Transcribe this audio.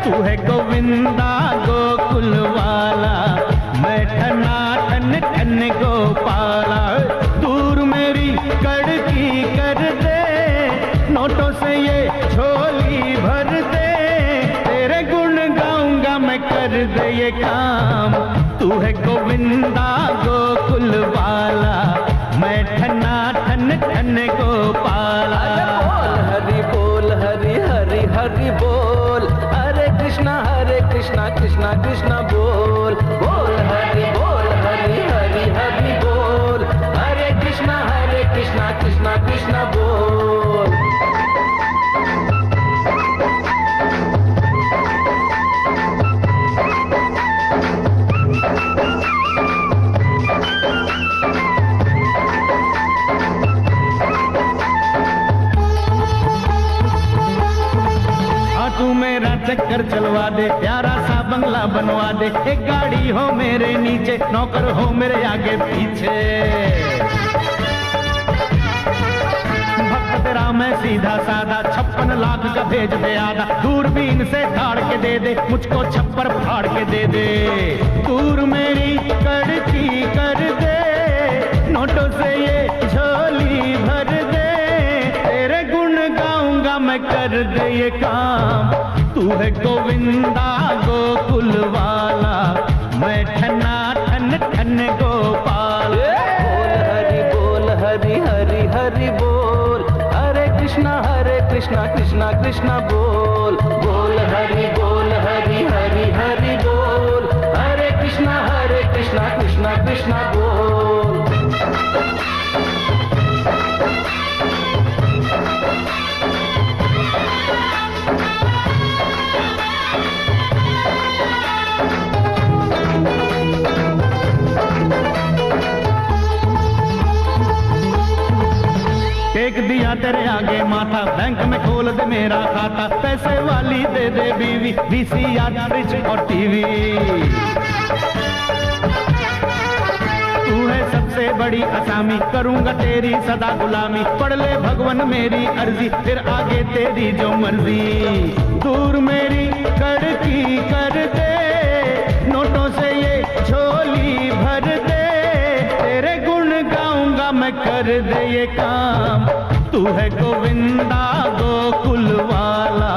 तू है गोविंदा गोकुल वाला, मैं ठना ठन ठन गोपाला। दूर मेरी कड़की कर दे, नोटों से ये झोली भर दे, तेरे गुण गाऊंगा मैं कर दे ये काम। तू है गोविंदा गोकुल वाला, मैं ठना ठन ठन गोपाला। हरि बोल हरि हरि हरि बोल, हरे कृष्णा कृष्णा कृष्णा बोल। बोल हरि हरि हरि बोल, हरे कृष्णा कृष्णा कृष्णा बोल। तू मेरा चक्कर चलवा दे, प्यारा सा बंगला बनवा दे, एक गाड़ी हो मेरे नीचे, नौकर हो मेरे आगे पीछे। भक्त तेरा मैं सीधा साधा, 56 लाख का भेज दे आधा, दूरबीन से ठाड़ के दे दे, मुझको छप्पर फाड़ के दे दे। दूर मेरी कड़की कर दे, नोटों से ये झोली भर दे, तेरे गुण गाऊंगा मैं कर दे ये काम। तू है गोविंदा गोकुल वाला, मैं ठना ठन ठन गोपाल। बोल हरि हरि हरि बोल, हरे कृष्णा कृष्णा कृष्णा बोल। बोल हरि हरि हरि बोल, हरे कृष्णा कृष्णा कृष्णा बोल। टेक दिया तेरे आगे माथा, बैंक में खोल दे मेरा खाता, पैसे वाली दे दे बीवी, VCR फ्रिज और टीवी। तू है सबसे बड़ी असामी, करूंगा तेरी सदा गुलामी, पढ़ ले भगवान मेरी अर्जी, फिर आगे तेरी जो मर्जी। दूर मेरी कड़की कर दे, नोटों से ये झोली भर दे, तेरे गुण गाऊंगा मैं कर दे ये काम। तू है गोविंदा गोकुल वाला,